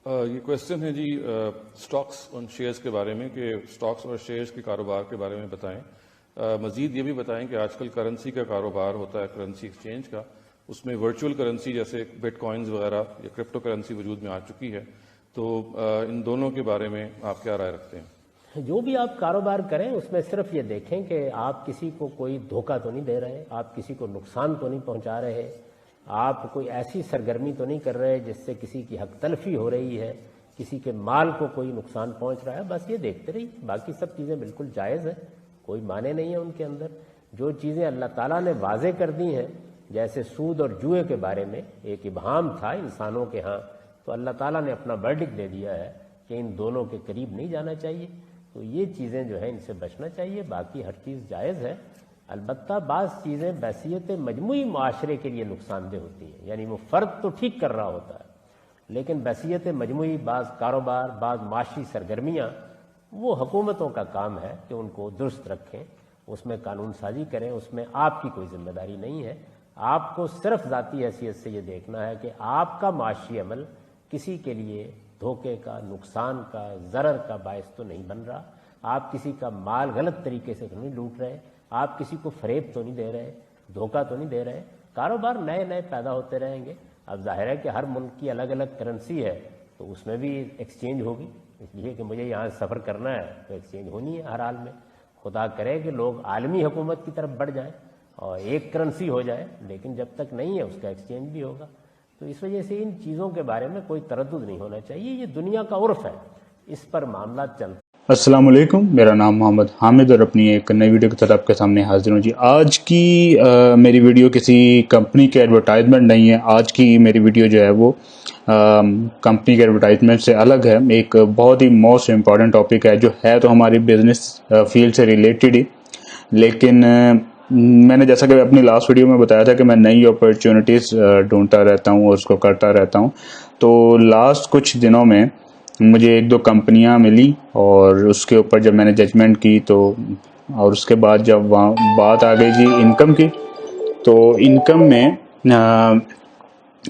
یہ کویسچن ہے جی سٹاکس اور شیئرز کے بارے میں کہ سٹاکس اور شیئرز کے کاروبار کے بارے میں بتائیں. مزید یہ بھی بتائیں کہ آج کل کرنسی کا کاروبار ہوتا ہے، کرنسی ایکسچینج کا، اس میں ورچوئل کرنسی جیسے بٹ کوائنز وغیرہ یا کرپٹو کرنسی وجود میں آ چکی ہے، تو ان دونوں کے بارے میں آپ کیا رائے رکھتے ہیں؟ جو بھی آپ کاروبار کریں اس میں صرف یہ دیکھیں کہ آپ کسی کو کوئی دھوکہ تو نہیں دے رہے، آپ کسی کو نقصان تو نہیں پہنچا رہے، آپ کوئی ایسی سرگرمی تو نہیں کر رہے جس سے کسی کی حق تلفی ہو رہی ہے، کسی کے مال کو کوئی نقصان پہنچ رہا ہے. بس یہ دیکھتے رہیے، باقی سب چیزیں بالکل جائز ہیں، کوئی معنی نہیں ہے ان کے اندر. جو چیزیں اللہ تعالیٰ نے واضح کر دی ہیں، جیسے سود اور جوئے کے بارے میں ایک ابہام تھا انسانوں کے ہاں، تو اللہ تعالیٰ نے اپنا ورڈکٹ دے دیا ہے کہ ان دونوں کے قریب نہیں جانا چاہیے. تو یہ چیزیں جو ہیں ان سے بچنا چاہیے، باقی ہر چیز جائز ہے. البتہ بعض چیزیں بحیثیت مجموعی معاشرے کے لیے نقصان دہ ہوتی ہیں، یعنی وہ فرد تو ٹھیک کر رہا ہوتا ہے لیکن بحیثیت مجموعی بعض کاروبار، بعض معاشی سرگرمیاں، وہ حکومتوں کا کام ہے کہ ان کو درست رکھیں، اس میں قانون سازی کریں. اس میں آپ کی کوئی ذمہ داری نہیں ہے. آپ کو صرف ذاتی حیثیت سے یہ دیکھنا ہے کہ آپ کا معاشی عمل کسی کے لیے دھوکے کا، نقصان کا، ضرر کا باعث تو نہیں بن رہا، آپ کسی کا مال غلط طریقے سے تو نہیں لوٹ رہے، آپ کسی کو فریب تو نہیں دے رہے، دھوکہ تو نہیں دے رہے. کاروبار نئے نئے پیدا ہوتے رہیں گے. اب ظاہر ہے کہ ہر ملک کی الگ الگ کرنسی ہے تو اس میں بھی ایکسچینج ہوگی، اس لیے کہ مجھے یہاں سفر کرنا ہے تو ایکسچینج ہونی ہے ہر حال میں. خدا کرے کہ لوگ عالمی حکومت کی طرف بڑھ جائیں اور ایک کرنسی ہو جائے، لیکن جب تک نہیں ہے اس کا ایکسچینج بھی ہوگا. تو اس وجہ سے ان چیزوں کے بارے میں کوئی تردد نہیں ہونا چاہیے. یہ دنیا کا عرف ہے، اس پر معاملات چلتے. السلام علیکم، میرا نام محمد حامد اور اپنی ایک نئی ویڈیو کے ساتھ آپ کے سامنے حاضر ہوں. جی آج کی میری ویڈیو کسی کمپنی کے ایڈورٹائزمنٹ نہیں ہے. آج کی میری ویڈیو جو ہے وہ کمپنی کے ایڈورٹائزمنٹ سے الگ ہے. ایک بہت ہی موسٹ امپورٹنٹ ٹاپک ہے جو ہے تو ہماری بزنس فیلڈ سے ریلیٹڈ ہی، لیکن میں نے جیسا کہ اپنی لاسٹ ویڈیو میں بتایا تھا کہ میں نئی اپرچونٹیز ڈھونڈتا رہتا ہوں اور اس کو کرتا رہتا ہوں. تو لاسٹ کچھ دنوں میں مجھے ایک دو کمپنیاں ملی اور اس کے اوپر جب میں نے ججمنٹ کی تو، اور اس کے بعد جب وہاں بات آ گئی جی انکم کی، تو انکم میں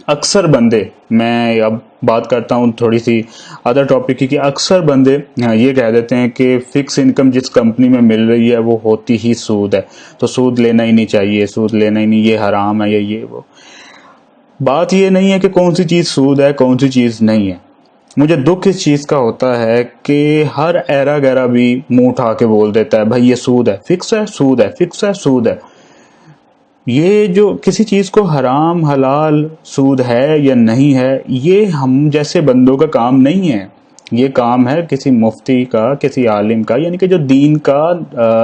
اکثر بندے، میں اب بات کرتا ہوں تھوڑی سی ادر ٹاپک کی، کہ اکثر بندے یہ کہہ دیتے ہیں کہ فکس انکم جس کمپنی میں مل رہی ہے وہ ہوتی ہی سود ہے، تو سود لینا ہی نہیں چاہیے، سود لینا ہی نہیں، یہ حرام ہے یا یہ وہ. بات یہ نہیں ہے کہ کون سی چیز سود ہے کون سی چیز نہیں ہے. مجھے دکھ اس چیز کا ہوتا ہے کہ ہر ایرا گیرا بھی منہ اٹھا کے بول دیتا ہے بھائی یہ سود ہے، فکس ہے، سود ہے، فکس ہے، سود ہے. یہ جو کسی چیز کو حرام حلال سود ہے یا نہیں ہے، یہ ہم جیسے بندوں کا کام نہیں ہے. یہ کام ہے کسی مفتی کا، کسی عالم کا، یعنی کہ جو دین کا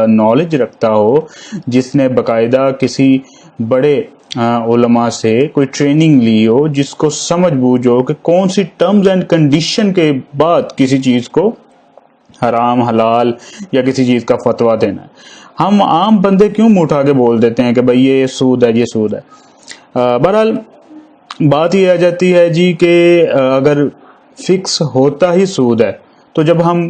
نالج رکھتا ہو، جس نے باقاعدہ کسی بڑے علماء سے کوئی ٹریننگ لی ہو، جس کو سمجھ بوجھ ہو کہ کون سی ٹرمز اینڈ کنڈیشن کے بعد کسی چیز کو حرام حلال یا کسی چیز کا فتویٰ دینا ہے. ہم عام بندے کیوں منہ اٹھا کے بول دیتے ہیں کہ بھائی یہ سود ہے، یہ سود ہے. بہرحال بات یہ آ جاتی ہے جی کہ اگر فکس ہوتا ہی سود ہے تو جب ہم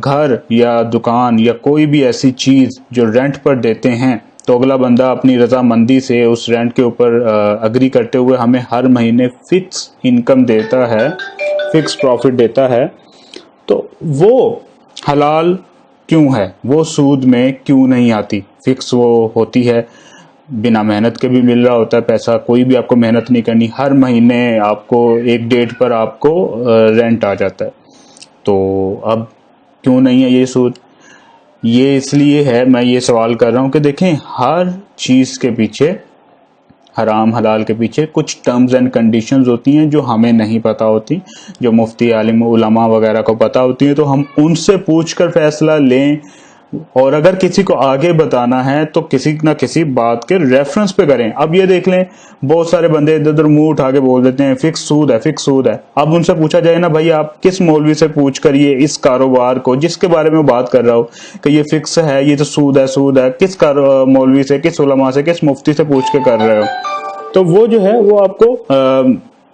گھر یا دکان یا کوئی بھی ایسی چیز جو رینٹ پر دیتے ہیں تو اگلا بندہ اپنی رضامندی سے اس رینٹ کے اوپر اگری کرتے ہوئے ہمیں ہر مہینے فکس انکم دیتا ہے، فکس پروفٹ دیتا ہے، تو وہ حلال کیوں ہے؟ وہ سود میں کیوں نہیں آتی؟ فکس وہ ہوتی ہے، بنا محنت کے بھی مل رہا ہوتا ہے پیسہ، کوئی بھی آپ کو محنت نہیں کرنی، ہر مہینے آپ کو ایک ڈیٹ پر آپ کو رینٹ آ جاتا ہے. تو اب کیوں نہیں ہے یہ سود؟ یہ اس لیے ہے، میں یہ سوال کر رہا ہوں کہ دیکھیں ہر چیز کے پیچھے، حرام حلال کے پیچھے کچھ ٹرمز اینڈ کنڈیشنز ہوتی ہیں جو ہمیں نہیں پتہ ہوتی، جو مفتی عالم علماء وغیرہ کو پتہ ہوتی ہیں، تو ہم ان سے پوچھ کر فیصلہ لیں. اور اگر کسی کو آگے بتانا ہے تو کسی نہ کسی بات کے ریفرنس پہ کریں. اب یہ دیکھ لیں بہت سارے بندے ادھر ادھر منہ اٹھا کے بول دیتے ہیں فکس سود ہے، فکس سود ہے. اب ان سے پوچھا جائے نا بھائی آپ کس مولوی سے پوچھ کر یہ اس کاروبار کو جس کے بارے میں بات کر رہا ہو کہ یہ فکس ہے، یہ تو سود ہے، سود ہے، کس مولوی سے، کس علماء سے، کس مفتی سے پوچھ کے کر رہے ہو، تو وہ جو ہے وہ آپ کو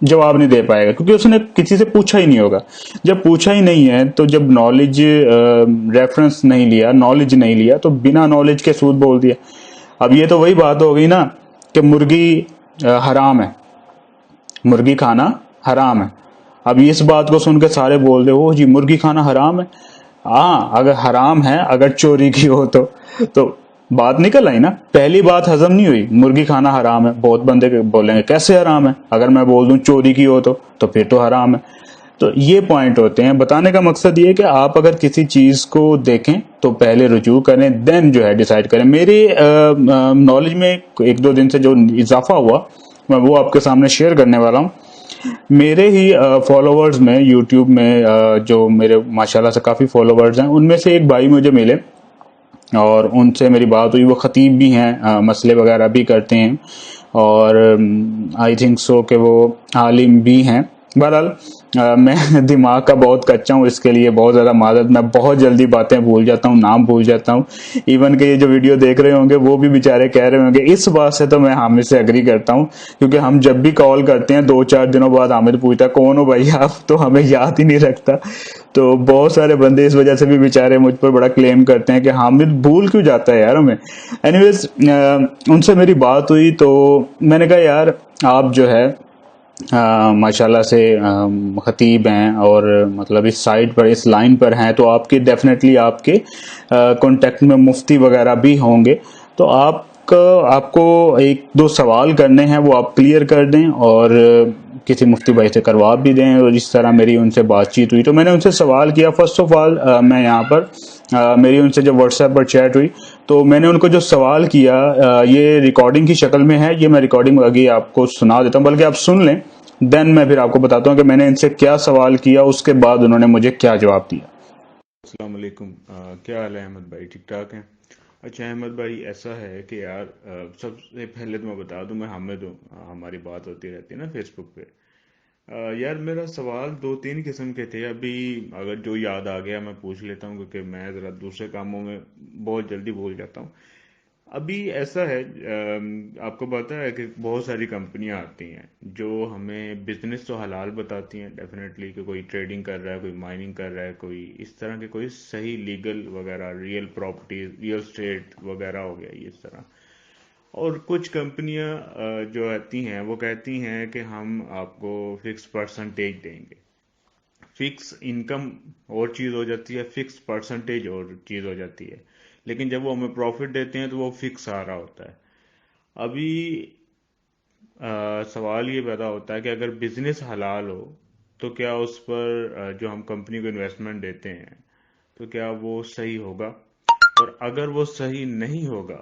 جواب نہیں دے پائے گا، کیونکہ اس نے کسی سے پوچھا ہی نہیں ہوگا. جب پوچھا ہی نہیں ہے تو جب نالج ریفرنس نہیں لیا، نالج نہیں لیا، تو بنا نالج کے سود بول دیا. اب یہ تو وہی بات ہو گئی نا کہ مرغی حرام ہے، مرغی کھانا حرام ہے. اب اس بات کو سن کے سارے بول دے وہ جی مرغی کھانا حرام ہے. ہاں اگر حرام ہے, اگر چوری کی ہو تو بات نکل آئی نا. پہلی بات ہضم نہیں ہوئی, مرغی کھانا حرام ہے. بہت بندے بولیں گے کیسے حرام ہے, اگر میں بول دوں چوری کی ہو تو پھر تو حرام ہے. تو یہ پوائنٹ ہوتے ہیں. بتانے کا مقصد یہ کہ آپ اگر کسی چیز کو دیکھیں تو پہلے رجوع کریں, دین جو ہے ڈیسائیڈ کریں. میری نالج میں 1-2 دن سے جو اضافہ ہوا میں وہ آپ کے سامنے شیئر کرنے والا ہوں. میرے ہی فالوورز میں یوٹیوب میں جو میرے ماشاءاللہ سے کافی فالوورز ہیں, ان میں سے ایک بھائی مجھے ملے اور ان سے میری بات ہوئی. وہ خطیب بھی ہیں, مسئلے وغیرہ بھی کرتے ہیں, اور آئی تھنک سو کہ وہ عالم بھی ہیں. بہرحال میں دماغ کا بہت کچا ہوں, اس کے لیے بہت زیادہ معذرت. میں بہت جلدی باتیں بھول جاتا ہوں, نام بھول جاتا ہوں. ایون کہ یہ جو ویڈیو دیکھ رہے ہوں گے وہ بھی بیچارے کہہ رہے ہوں گے. اس بات سے تو میں حامد سے اگری کرتا ہوں, کیونکہ ہم جب بھی کال کرتے ہیں 2-4 دنوں بعد حامد پوچھتا ہے کون ہو بھائی آپ, تو ہمیں یاد ہی نہیں رکھتا. تو بہت سارے بندے اس وجہ سے بھی بیچارے مجھ پر بڑا کلیم کرتے ہیں کہ حامد بھول کیوں جاتا ہے یار ہمیں. اینی ویز ان سے میری بات ہوئی تو میں نے کہا یار آپ جو ہے ماشاءاللہ سے خطیب ہیں اور مطلب اس سائٹ پر اس لائن پر ہیں, تو آپ کے ڈیفینیٹلی آپ کے کانٹیکٹ میں مفتی وغیرہ بھی ہوں گے. تو آپ کو 1-2 سوال کرنے ہیں, وہ آپ کلیئر کر دیں اور کسی مفتی بھائی سے کروا بھی دیں. اور اس طرح میری ان سے بات چیت ہوئی تو میں نے ان سے سوال کیا. فرسٹ آف آل میں یہاں پر میری ان سے جب واٹس ایپ پر چیٹ ہوئی تو میں نے ان کو جو سوال کیا یہ ریکارڈنگ کی شکل میں ہے, یہ میں ریکارڈنگ آگے آپ کو سنا دیتا ہوں, بلکہ آپ سن لیں, دین میں پھر آپ کو بتاتا ہوں کہ میں نے ان سے کیا سوال کیا, اس کے بعد انہوں نے مجھے کیا جواب دیا. السلام علیکم. کیا حال ہے احمد بھائی, ٹھیک ٹھاک ہیں؟ اچھا احمد بھائی, ایسا ہے کہ یار سب سے پہلے تو میں بتا دوں میں حامد ہوں, ہماری بات ہوتی رہتی ہے نا فیس بک پہ. یار میرا سوال 2-3 قسم کے تھے, ابھی اگر جو یاد آ گیا میں پوچھ لیتا ہوں کیونکہ میں ذرا دوسرے کاموں میں بہت جلدی بھول جاتا ہوں. ابھی ایسا ہے آپ کو پتا ہے کہ بہت ساری کمپنیاں آتی ہیں جو ہمیں بزنس تو حلال بتاتی ہیں ڈیفینیٹلی, کہ کوئی ٹریڈنگ کر رہا ہے, کوئی مائننگ کر رہا ہے, کوئی اس طرح کے کوئی صحیح لیگل وغیرہ, ریئل پراپرٹیز, ریئل اسٹیٹ وغیرہ ہو گیا یہ اس طرح. اور کچھ کمپنیاں جو آتی ہیں وہ کہتی ہیں کہ ہم آپ کو فکس پرسنٹیج دیں گے. فکس انکم اور چیز ہو جاتی ہے, فکس پرسنٹیج اور چیز ہو جاتی ہے, لیکن جب وہ ہمیں پروفٹ دیتے ہیں تو وہ فکس آ رہا ہوتا ہے. ابھی سوال یہ پیدا ہوتا ہے کہ اگر بزنس حلال ہو تو کیا اس پر جو ہم کمپنی کو انویسٹمنٹ دیتے ہیں تو کیا وہ صحیح ہوگا, اور اگر وہ صحیح نہیں ہوگا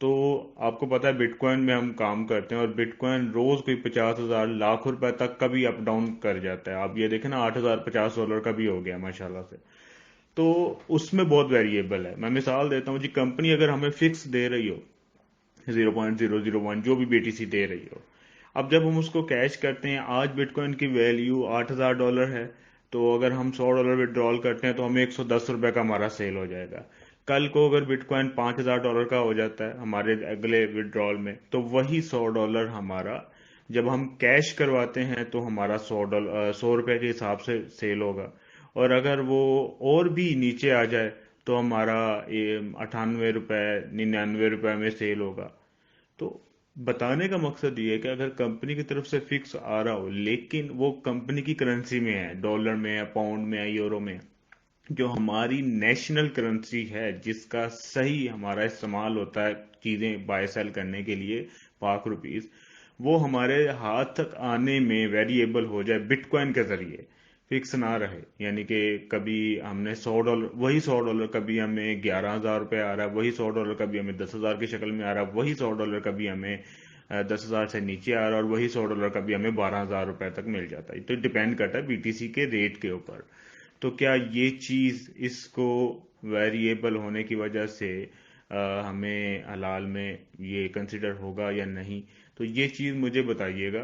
تو آپ کو پتا ہے بٹ کوائن میں ہم کام کرتے ہیں اور بٹ کوائن روز کوئی 50,000 لاکھ روپے تک کا بھی اپ ڈاؤن کر جاتا ہے. آپ یہ دیکھیں نا, $8,050 کا بھی ہو گیا ماشاءاللہ سے. تو اس میں بہت ویریبل ہے. میں مثال دیتا ہوں جی, کمپنی اگر ہمیں فکس دے رہی ہو 0.001 جو بھی BTC دے رہی ہو, اب جب ہم اس کو کیش کرتے ہیں, آج بٹ کوائن کی ویلیو $8,000 ہے, تو اگر ہم $100 وڈرال کرتے ہیں تو ہمیں $110 کا ہمارا سیل ہو جائے گا. کل کو اگر بٹ کوائن $5,000 کا ہو جاتا ہے ہمارے اگلے وڈرال میں, تو وہی $100 ہمارا جب ہم کیش کرواتے ہیں تو ہمارا $100 کے حساب سے سیل ہوگا. اور اگر وہ اور بھی نیچے آ جائے تو ہمارا $98 $99 میں سیل ہوگا. تو بتانے کا مقصد یہ ہے کہ اگر کمپنی کی طرف سے فکس آ رہا ہو لیکن وہ کمپنی کی کرنسی میں ہے, ڈالر میں ہے, پاؤنڈ میں ہے, یورو میں, جو ہماری نیشنل کرنسی ہے جس کا صحیح ہمارا استعمال ہوتا ہے چیزیں بائی سیل کرنے کے لیے, پاک روپیز, وہ ہمارے ہاتھ تک آنے میں ویریبل ہو جائے بٹ کوائن کے ذریعے, فکس نہ رہے. یعنی کہ کبھی ہم نے $100, وہی $100 کبھی ہمیں $11,000 آ رہا ہے, وہی $100 کبھی ہمیں 10,000 کی شکل میں آ رہا ہے, وہی $100 کبھی ہمیں 10,000 سے نیچے آ رہا ہے, اور وہی $100 کبھی ہمیں $12,000 تک مل جاتا ہے. تو ڈپینڈ کرتا ہے BTC کے ریٹ کے اوپر. تو کیا یہ چیز اس کو ویریبل ہونے کی وجہ سے ہمیں حلال میں یہ کنسیڈر ہوگا یا نہیں, تو یہ چیز مجھے بتائیے گا.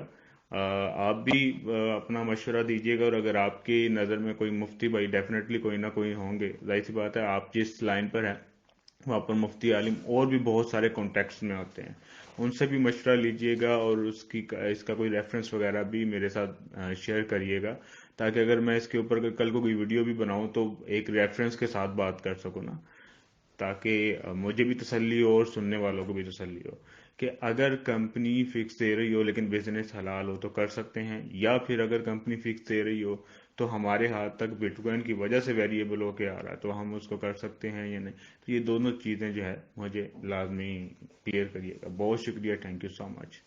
آپ بھی اپنا مشورہ دیجیے گا, اور اگر آپ کی نظر میں کوئی مفتی بھائی ڈیفینیٹلی کوئی نہ کوئی ہوں گے, ظاہر سی بات ہے آپ جس لائن پر ہیں وہاں پر مفتی عالم اور بھی بہت سارے کانٹیکٹس میں ہوتے ہیں, ان سے بھی مشورہ لیجیے گا اور اس کا کوئی ریفرنس وغیرہ بھی میرے ساتھ شیئر کریے گا, تاکہ اگر میں اس کے اوپر کل کو کوئی ویڈیو بھی بناؤں تو ایک ریفرنس کے ساتھ بات کر سکوں نا, تاکہ مجھے بھی تسلی ہو اور سننے والوں کو بھی تسلی ہو. کہ اگر کمپنی فکس دے رہی ہو لیکن بزنس حلال ہو تو کر سکتے ہیں، یا پھر اگر کمپنی فکس دے رہی ہو تو ہمارے ہاتھ تک بٹ کوائن کی وجہ سے ویریبل ہو کے آ رہا ہے تو ہم اس کو کر سکتے ہیں یا نہیں؟ تو یہ دونوں چیزیں جو ہے مجھے لازمی کلیئر کریے گا. بہت شکریہ، تھینک یو سو مچ.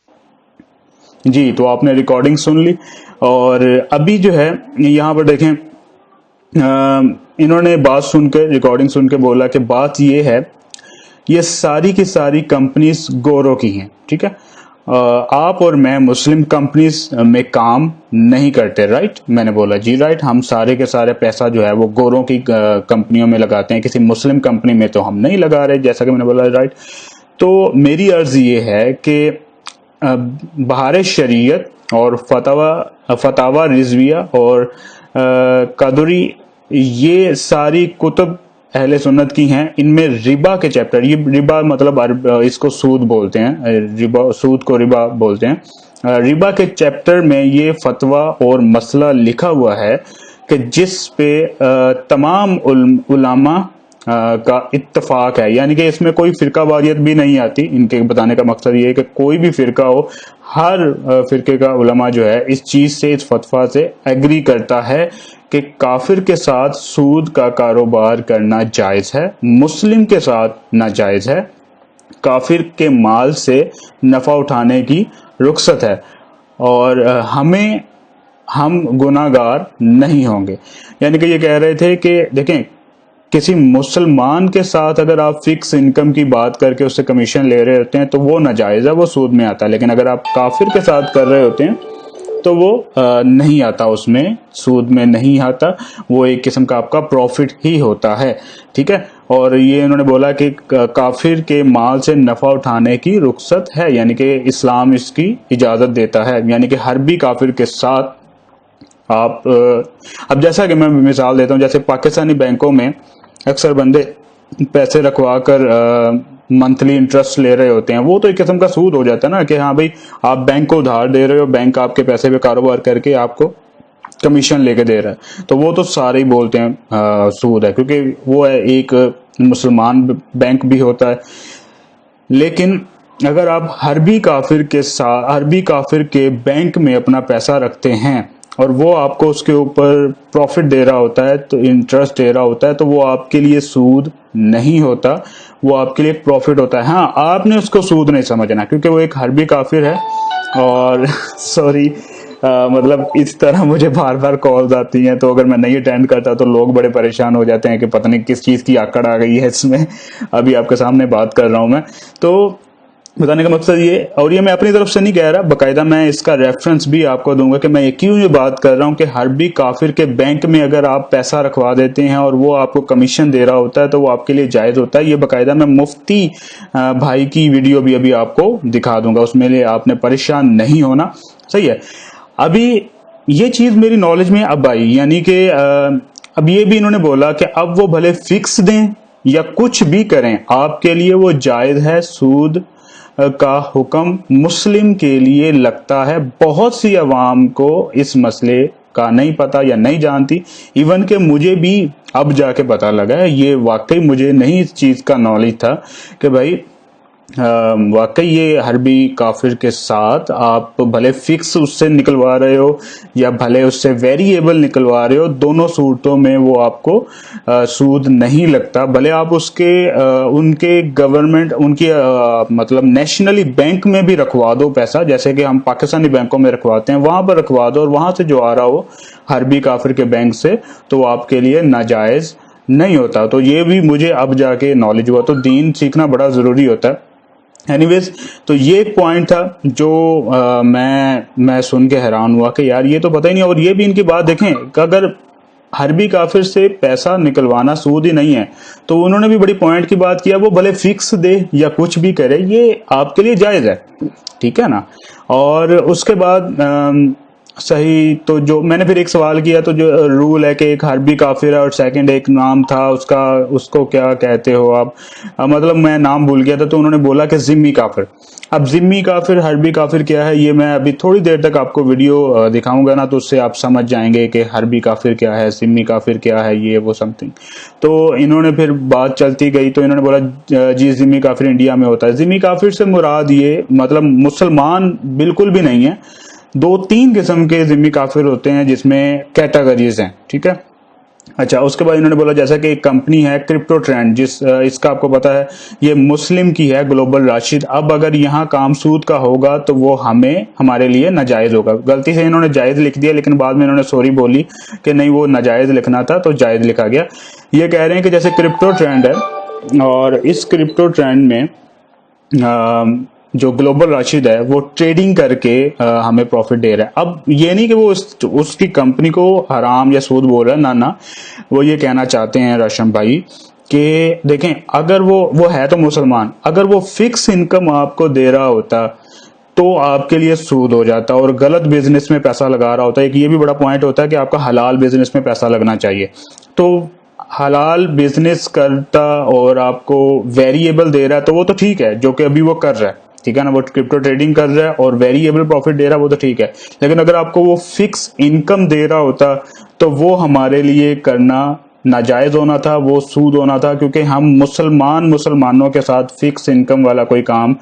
جی، تو آپ نے ریکارڈنگ سن لی، اور ابھی جو ہے یہاں پر دیکھیں انہوں نے بات سن کے، ریکارڈنگ سن کے بولا کہ بات یہ ہے، یہ ساری کی ساری کمپنیز گوروں کی ہیں، ٹھیک ہے، آپ اور میں مسلم کمپنیز میں کام نہیں کرتے، رائٹ؟ میں نے بولا جی رائٹ، ہم سارے کے سارے پیسہ جو ہے وہ گوروں کی کمپنیوں میں لگاتے ہیں، کسی مسلم کمپنی میں تو ہم نہیں لگا رہے، جیسا کہ میں نے بولا رائٹ. تو میری عرض یہ ہے کہ بہار شریعت اور فتاوی رضویہ اور قدری، یہ ساری کتب اہل سنت کی ہیں، ان میں ربا کے چیپٹر، یہ ربا مطلب اس کو سود بولتے ہیں، ربا، سود کو ربا بولتے ہیں، ربا کے چیپٹر میں یہ فتویٰ اور مسئلہ لکھا ہوا ہے کہ جس پہ تمام علماء کا اتفاق ہے، یعنی کہ اس میں کوئی فرقہ واریت بھی نہیں آتی. ان کے بتانے کا مقصد یہ ہے کہ کوئی بھی فرقہ ہو، ہر فرقے کا علماء جو ہے اس چیز سے، اس فتویٰ سے ایگری کرتا ہے کہ کافر کے ساتھ سود کا کاروبار کرنا جائز ہے، مسلم کے ساتھ ناجائز ہے، کافر کے مال سے نفع اٹھانے کی رخصت ہے، اور ہم گناہگار نہیں ہوں گے. یعنی کہ یہ کہہ رہے تھے کہ دیکھیں، کسی مسلمان کے ساتھ اگر آپ فکس انکم کی بات کر کے اس سے کمیشن لے رہے ہوتے ہیں تو وہ ناجائز ہے، وہ سود میں آتا ہے، لیکن اگر آپ کافر کے ساتھ کر رہے ہوتے ہیں تو وہ نہیں آتا، اس میں سود میں نہیں آتا، وہ ایک قسم کا آپ کا پروفٹ ہی ہوتا ہے، ٹھیک ہے. اور یہ انہوں نے بولا کہ کافر کے مال سے نفع اٹھانے کی رخصت ہے، یعنی کہ اسلام اس کی اجازت دیتا ہے، یعنی کہ ہر بھی کافر کے ساتھ آپ، اب جیسا کہ میں مثال دیتا ہوں، جیسے پاکستانی بینکوں میں اکثر بندے پیسے رکھوا کر منتھلی انٹرسٹ لے رہے ہوتے ہیں، وہ تو ایک قسم کا سود ہو جاتا ہے نا، کہ ہاں بھائی آپ بینک کو ادھار دے رہے ہو، بینک آپ کے پیسے پہ کاروبار کر کے آپ کو کمیشن لے کے دے رہا ہے، تو وہ تو سارے ہی بولتے ہیں سود ہے، کیونکہ وہ ہے ایک مسلمان بینک بھی ہوتا ہے. لیکن اگر آپ حربی کافر کے بینک میں اپنا پیسہ رکھتے ہیں اور وہ آپ کو اس کے اوپر پروفٹ دے رہا ہوتا ہے، تو انٹرسٹ دے رہا ہوتا ہے، تو وہ آپ کے لیے سود نہیں ہوتا، وہ آپ کے لیے ایک پروفٹ ہوتا ہے. ہاں، آپ نے اس کو سود نہیں سمجھنا، کیونکہ وہ ایک حربی کافر ہے. اور سوری، مطلب اس طرح مجھے بار بار کالز آتی ہیں، تو اگر میں نہیں اٹینڈ کرتا تو لوگ بڑے پریشان ہو جاتے ہیں کہ پتہ نہیں کس چیز کی آکڑ آ گئی ہے اس میں. ابھی آپ کے سامنے بات کر رہا ہوں میں، تو بتانے کا مقصد یہ، اور یہ میں اپنی طرف سے نہیں کہہ رہا، باقاعدہ میں اس کا ریفرنس بھی آپ کو دوں گا کہ میں کیوں یہ بات کر رہا ہوں کہ حربی کافر کے بینک میں اگر آپ پیسہ رکھوا دیتے ہیں اور وہ آپ کو کمیشن دے رہا ہوتا ہے تو وہ آپ کے لیے جائز ہوتا ہے. یہ باقاعدہ میں مفتی بھائی کی ویڈیو بھی ابھی آپ کو دکھا دوں گا، اس میں لیے آپ نے پریشان نہیں ہونا، صحیح ہے. ابھی یہ چیز میری نالج میں اب آئی، یعنی کہ اب یہ بھی انہوں نے بولا کہ اب وہ بھلے فکس دیں یا کچھ بھی کریں، آپ کے لیے وہ جائز ہے. سود کا حکم مسلم کے لیے لگتا ہے. بہت سی عوام کو اس مسئلے کا نہیں پتا یا نہیں جانتی، ایون کہ مجھے بھی اب جا کے پتا لگا ہے. یہ واقعی مجھے نہیں اس چیز کا نالج تھا کہ بھائی واقعی یہ حربی کافر کے ساتھ آپ بھلے فکس اس سے نکلوا رہے ہو یا بھلے اس سے ویریبل نکلوا رہے ہو، دونوں صورتوں میں وہ آپ کو سود نہیں لگتا. بھلے آپ اس کے ان کے گورنمنٹ، ان کی مطلب نیشنلی بینک میں بھی رکھوا دو پیسہ، جیسے کہ ہم پاکستانی بینکوں میں رکھواتے ہیں، وہاں پر رکھوا دو اور وہاں سے جو آ رہا ہو حربی کافر کے بینک سے، تو وہ آپ کے لیے ناجائز نہیں ہوتا. تو یہ بھی مجھے اب جا کے نالج ہوا. تو دین سیکھنا بڑا ضروری ہوتا ہے. اینی ویز، تو یہ ایک پوائنٹ تھا جو میں سن کے حیران ہوا کہ یار یہ تو پتہ ہی نہیں. اور یہ بھی ان کی بات دیکھیں کہ اگر حربی کافر سے پیسہ نکلوانا سود ہی نہیں ہے تو انہوں نے بھی بڑی پوائنٹ کی بات کیا، وہ بھلے فکس دے یا کچھ بھی کرے، یہ آپ کے لیے جائز ہے، ٹھیک ہے نا. اور اس کے بعد صحیح. تو جو میں نے پھر ایک سوال کیا تو جو رول ہے کہ ایک حربی کافر ہے اور سیکنڈ ایک نام تھا اس کو کیا کہتے ہو آپ, مطلب میں نام بھول گیا تھا, تو انہوں نے بولا کہ ذمی کافر. اب ذمی کافر حربی کافر کیا ہے, یہ میں ابھی تھوڑی دیر تک آپ کو ویڈیو دکھاؤں گا نا, تو اس سے آپ سمجھ جائیں گے کہ حربی کافر کیا ہے, ذمی کافر کیا ہے, یہ وہ سم تھنگ. تو انہوں نے پھر بات چلتی گئی تو انہوں نے بولا جی ذمی کافر انڈیا میں ہوتا ہے. ذمی کافر سے مراد یہ مطلب مسلمان بالکل بھی نہیں ہے. 2-3 قسم کے ذمی کافر ہوتے ہیں جس میں کیٹیگریز ہیں, ٹھیک ہے. اچھا, اس کے بعد انہوں نے بولا جیسا کہ ایک کمپنی ہے کرپٹو ٹرینڈ, اس کا آپ کو پتا ہے یہ مسلم کی ہے, گلوبل راشد. اب اگر یہاں کام سود کا ہوگا تو وہ ہمارے لیے ناجائز ہوگا. غلطی سے انہوں نے جائز لکھ دیا, لیکن بعد میں انہوں نے سوری بولی کہ نہیں وہ ناجائز لکھنا تھا تو جائز لکھا گیا. یہ کہہ رہے ہیں کہ جیسے کرپٹو ٹرینڈ ہے اور اس کرپٹو ٹرینڈ میں جو گلوبل راشد ہے وہ ٹریڈنگ کر کے ہمیں پروفٹ دے رہا ہے. اب یہ نہیں کہ وہ اس کی کمپنی کو حرام یا سود بول رہا ہے, نہ وہ یہ کہنا چاہتے ہیں راشم بھائی کہ دیکھیں اگر وہ ہے تو مسلمان, اگر وہ فکس انکم آپ کو دے رہا ہوتا تو آپ کے لیے سود ہو جاتا اور غلط بزنس میں پیسہ لگا رہا ہوتا. ایک یہ بھی بڑا پوائنٹ ہوتا ہے کہ آپ کا حلال بزنس میں پیسہ لگنا چاہیے. تو حلال بزنس کرتا اور آپ کو ویریبل دے رہا ہے تو وہ تو ٹھیک ہے, جو کہ ابھی وہ کر رہا ہے, ٹھیک ہے نا, وہ کرپٹو ٹریڈنگ کر رہا ہے اور ویریبل پروفٹ دے رہا ہے, وہ تو ٹھیک ہے. لیکن اگر آپ کو وہ فکس انکم دے رہا ہوتا تو وہ ہمارے لیے کرنا ناجائز ہونا تھا, وہ سود ہونا تھا, کیونکہ ہم مسلمانوں کے ساتھ فکس انکم والا کوئی کام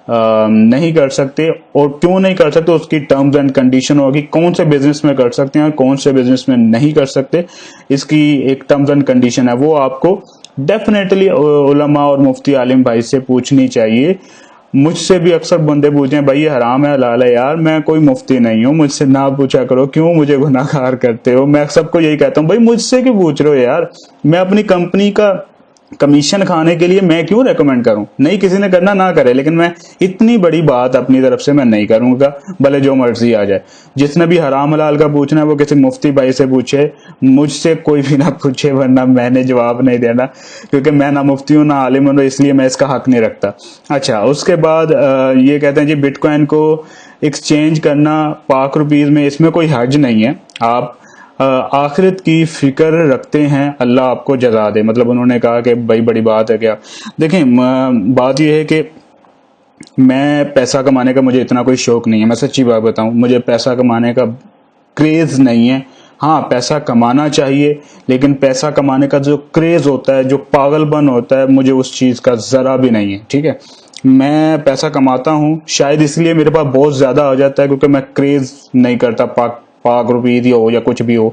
نہیں کر سکتے. اور کیوں نہیں کر سکتے, اس کی ٹرمز اینڈ کنڈیشن ہوگی, کون سے بزنس میں کر سکتے ہیں کون سے بزنس میں نہیں کر سکتے, اس کی ایک ٹرمز اینڈ کنڈیشن ہے. وہ آپ کو ڈیفینیٹلی علماء اور مفتی عالم بھائی سے پوچھنی چاہیے. مجھ سے بھی اکثر بندے پوچھیں بھائی یہ حرام ہے حلال ہے, یار میں کوئی مفتی نہیں ہوں, مجھ سے نہ پوچھا کرو, کیوں مجھے گناہ گار کرتے ہو. میں سب کو یہی کہتا ہوں بھائی مجھ سے کیوں پوچھ رہے ہو یار, میں اپنی کمپنی کا کمیشن کھانے کے لیے میں کیوں ریکمینڈ کروں. نہیں کسی نے کرنا نہ کرے, لیکن میں اتنی بڑی بات اپنی طرف سے میں نہیں کروں گا, بھلے جو مرضی آ جائے. جس نے بھی حرام حلال کا پوچھنا ہے وہ کسی مفتی بھائی سے پوچھے, مجھ سے کوئی بھی نہ پوچھے, ورنہ میں نے جواب نہیں دینا, کیونکہ میں نہ مفتی ہوں نہ عالم ہوں, اس لیے میں اس کا حق نہیں رکھتا. اچھا, اس کے بعد یہ کہتے ہیں جی بٹ کوائن کو ایکسچینج کرنا پاک روپیز میں, اس میں کوئی حرج نہیں ہے. آپ آخرت کی فکر رکھتے ہیں, اللہ آپ کو جزا دے. مطلب انہوں نے کہا کہ بھائی بڑی بات ہے کیا. دیکھیں بات یہ ہے کہ میں پیسہ کمانے کا مجھے اتنا کوئی شوق نہیں ہے, میں سچی بات بتاؤں, مجھے پیسہ کمانے کا کریز نہیں ہے. ہاں پیسہ کمانا چاہیے, لیکن پیسہ کمانے کا جو کریز ہوتا ہے, جو پاگل پن ہوتا ہے, مجھے اس چیز کا ذرا بھی نہیں ہے. ٹھیک ہے, میں پیسہ کماتا ہوں شاید اس لیے میرے پاس بہت زیادہ آ جاتا ہے کیونکہ میں کریز نہیں کرتا پاک روپیز ہو یا کچھ بھی ہو.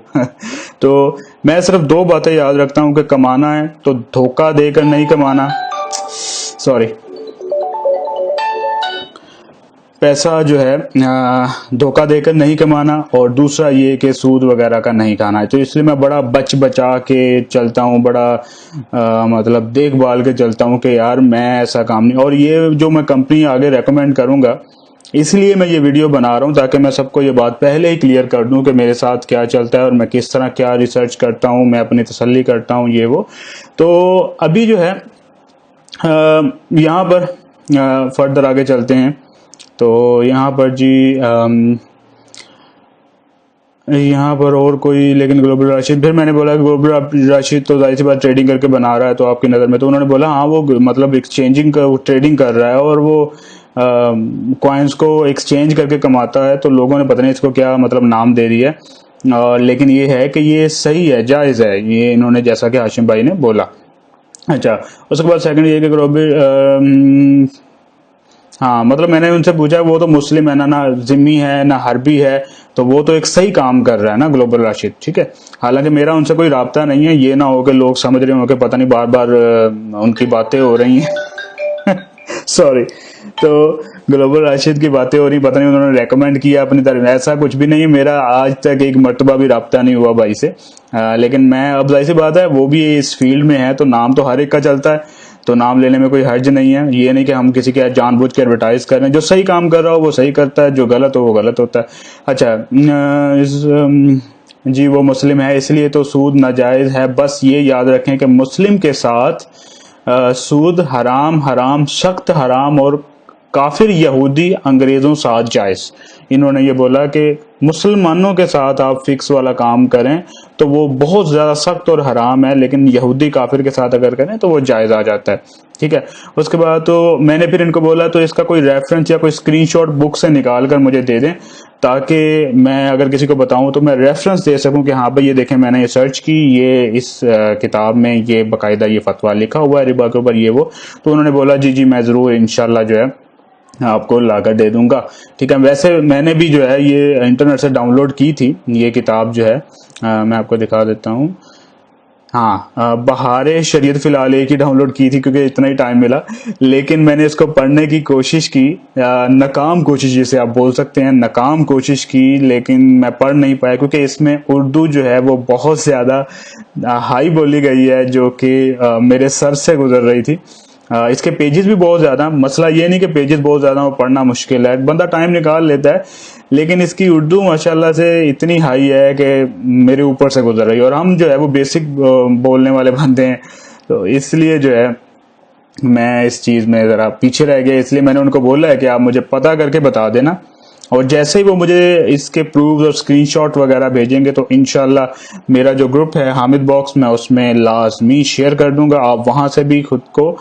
تو میں صرف 2 باتیں یاد رکھتا ہوں کہ کمانا ہے تو دھوکہ دے کر نہیں کمانا, پیسہ جو ہے دھوکہ دے کر نہیں کمانا, اور دوسرا یہ کہ سود وغیرہ کا نہیں کھانا ہے. تو اس لیے میں بڑا بچا کے چلتا ہوں, بڑا مطلب دیکھ بھال کے چلتا ہوں کہ یار میں ایسا کام نہیں. اور یہ جو میں کمپنی آگے ریکمینڈ کروں گا, اس لیے میں یہ ویڈیو بنا رہا ہوں تاکہ میں سب کو یہ بات پہلے ہی کلیئر کر دوں کہ میرے ساتھ کیا چلتا ہے اور میں کس طرح کیا ریسرچ کرتا ہوں, میں اپنی تسلی کرتا ہوں, یہ وہ. تو ابھی جو ہے یہاں پر فردر آگے چلتے ہیں. تو یہاں پر جی یہاں پر اور کوئی, لیکن گلوبل راشد, پھر میں نے بولا کہ گلوبل راشد تو ظاہر سی بات ٹریڈنگ کر کے بنا رہا ہے تو آپ کی نظر میں, تو انہوں نے بولا ہاں وہ مطلب ایکسچینجنگ کا ٹریڈنگ کر رہا ہے اور وہ کوائنس کو ایکسچینج کر کے کماتا ہے. تو لوگوں نے پتہ نہیں اس کو کیا مطلب نام دے دیا ہے, لیکن یہ ہے کہ یہ صحیح ہے, جائز ہے, یہ انہوں نے جیسا کہ ہاشم بھائی نے بولا. اچھا, اس کے بعد سیکنڈ یہ کہ گلوبل ہاں مطلب میں نے ان سے پوچھا وہ تو مسلم ہے نہ ذمی ہے نہ حربی ہے, تو وہ تو ایک صحیح کام کر رہا ہے نا گلوبل راشد. ٹھیک ہے, حالانکہ میرا ان سے کوئی رابطہ نہیں ہے, یہ نہ ہو کہ لوگ سمجھ رہے ہوں کہ پتہ نہیں بار بار ان کی باتیں ہو رہی ہیں. سوری, تو گلوبل راشد کی باتیں ہو رہی, پتہ نہیں انہوں نے ریکمینڈ کیا اپنی طرف, ایسا کچھ بھی نہیں ہے. میرا آج تک ایک مرتبہ بھی رابطہ نہیں ہوا بھائی سے, لیکن میں اب ظاہر سی بات ہے وہ بھی اس فیلڈ میں ہے تو نام تو ہر ایک کا چلتا ہے, تو نام لینے میں کوئی حرج نہیں ہے. یہ نہیں کہ ہم کسی کے جان بوجھ کے ایڈورٹائز کر رہے ہیں, جو صحیح کام کر رہا ہو وہ صحیح کرتا ہے, جو غلط ہو وہ غلط ہوتا ہے. اچھا جی وہ مسلم ہے اس لیے تو سود ناجائز ہے. بس یہ یاد رکھیں کہ مسلم کے ساتھ سود حرام, سخت حرام اور کافر یہودی انگریزوں ساتھ جائز. انہوں نے یہ بولا کہ مسلمانوں کے ساتھ آپ فکس والا کام کریں تو وہ بہت زیادہ سخت اور حرام ہے, لیکن یہودی کافر کے ساتھ اگر کریں تو وہ جائز آ جاتا ہے. ٹھیک ہے. اس کے بعد تو میں نے پھر ان کو بولا تو اس کا کوئی ریفرنس یا کوئی اسکرین شاٹ بک سے نکال کر مجھے دے دیں, تاکہ میں اگر کسی کو بتاؤں تو میں ریفرنس دے سکوں کہ ہاں بھائی یہ دیکھیں میں نے یہ سرچ کی, یہ اس کتاب میں یہ باقاعدہ یہ فتویٰ لکھا ہوا ہے ربا کے اوپر یہ وہ. تو انہوں نے بولا جی میں ضرور انشاءاللہ جو ہے آپ کو لا کر دے دوں گا. ٹھیک ہے. ویسے میں نے بھی جو ہے یہ انٹرنیٹ سے ڈاؤن لوڈ کی تھی یہ کتاب جو ہے, میں آپ کو دکھا دیتا ہوں. ہاں, بہار شریعت فی الحال ایک ہی ڈاؤن لوڈ کی تھی کیونکہ اتنا ہی ٹائم ملا, لیکن میں نے اس کو پڑھنے کی کوشش کی, ناکام کوشش جسے آپ بول سکتے ہیں, ناکام کوشش کی, لیکن میں پڑھ نہیں پایا کیونکہ اس میں اردو جو ہے وہ بہت زیادہ ہائی بولی گئی ہے جو کہ میرے سر سے گزر رہی تھی. اس کے پیجز بھی بہت زیادہ, مسئلہ یہ نہیں کہ پیجز بہت زیادہ وہ پڑھنا مشکل ہے, بندہ ٹائم نکال لیتا ہے, لیکن اس کی اردو ماشاءاللہ سے اتنی ہائی ہے کہ میرے اوپر سے گزر رہی ہے, اور ہم جو ہے وہ بیسک بولنے والے بندے ہیں, تو اس لیے جو ہے میں اس چیز میں ذرا پیچھے رہ گیا. اس لیے میں نے ان کو بولا ہے کہ آپ مجھے پتہ کر کے بتا دینا, اور جیسے ہی وہ مجھے اس کے پروفز اور اسکرین شاٹ وغیرہ بھیجیں گے تو انشاءاللہ میرا جو گروپ ہے حامد باکس میں اس میں لازمی شیئر کر دوں گا. آپ وہاں سے بھی خود کو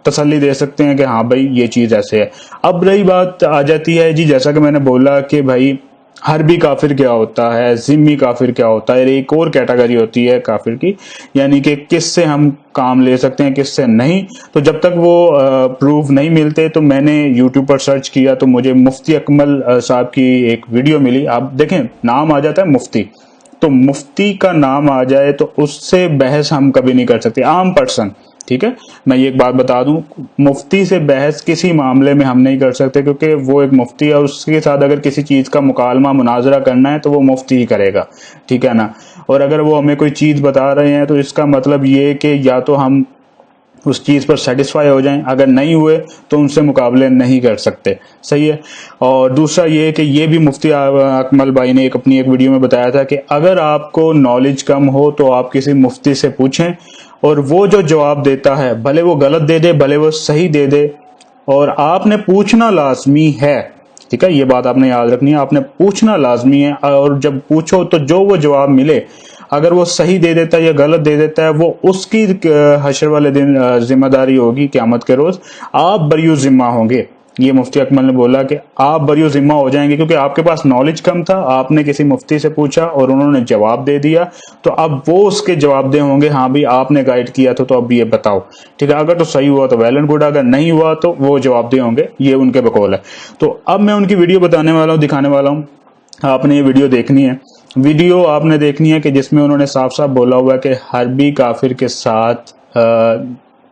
تسلی دے سکتے ہیں کہ ہاں بھائی یہ چیز ایسے ہے. اب رہی بات آ جاتی ہے جی, جیسا کہ میں نے بولا کہ بھائی حربی کافر کیا ہوتا ہے, ذمی کافر کیا ہوتا ہے, ایک اور کیٹیگری ہوتی ہے کافر کی, یعنی کہ کس سے ہم کام لے سکتے ہیں کس سے نہیں. تو جب تک وہ پروف نہیں ملتے تو میں نے یوٹیوب پر سرچ کیا تو مجھے مفتی اکمل صاحب کی ایک ویڈیو ملی. آپ دیکھیں نام آ جاتا ہے مفتی, تو مفتی کا نام آ جائے تو اس سے بحث ہم کبھی نہیں کر سکتے, عام پرسن. ٹھیک ہے. میں یہ ایک بات بتا دوں, مفتی سے بحث کسی معاملے میں ہم نہیں کر سکتے کیونکہ وہ ایک مفتی ہے, اور اس کے ساتھ اگر کسی چیز کا مکالمہ مناظرہ کرنا ہے تو وہ مفتی ہی کرے گا. ٹھیک ہے نا. اور اگر وہ ہمیں کوئی چیز بتا رہے ہیں تو اس کا مطلب یہ کہ یا تو ہم اس چیز پر سیٹسفائی ہو جائیں, اگر نہیں ہوئے تو ان سے مقابلے نہیں کر سکتے. صحیح ہے. اور دوسرا یہ کہ یہ بھی مفتی اکمل بھائی نے اپنی ایک ویڈیو میں بتایا تھا کہ اگر آپ کو نالج کم ہو تو آپ کسی مفتی سے پوچھیں, اور وہ جو جواب دیتا ہے بھلے وہ غلط دے دے بھلے وہ صحیح دے دے, اور آپ نے پوچھنا لازمی ہے. ٹھیک ہے. یہ بات آپ نے یاد رکھنی ہے, آپ نے پوچھنا لازمی ہے, اور جب پوچھو تو جو وہ جواب ملے اگر وہ صحیح دے دیتا ہے یا غلط دے دیتا ہے وہ اس کی حشر والے دن ذمہ داری ہوگی قیامت کے روز, آپ بریو ذمہ ہوں گے. یہ مفتی اکمل نے بولا کہ آپ بریو ذمہ ہو جائیں گے کیونکہ آپ کے پاس نالج کم تھا, آپ نے کسی مفتی سے پوچھا اور انہوں نے جواب دے دیا, تو اب وہ اس کے جواب دے ہوں گے ہاں بھی آپ نے گائیڈ کیا تھا تو اب یہ بتاؤ. ٹھیک ہے. اگر تو صحیح ہوا تو ویل اینڈ گڈ, اگر نہیں ہوا تو وہ جواب دے ہوں گے, یہ ان کے بقول ہے. تو اب میں ان کی ویڈیو بتانے والا ہوں, دکھانے والا ہوں. آپ نے یہ ویڈیو دیکھنی ہے, ویڈیو آپ نے دیکھنی ہے کہ جس میں انہوں نے صاف صاف بولا ہوا ہے کہ حربی کافر کے ساتھ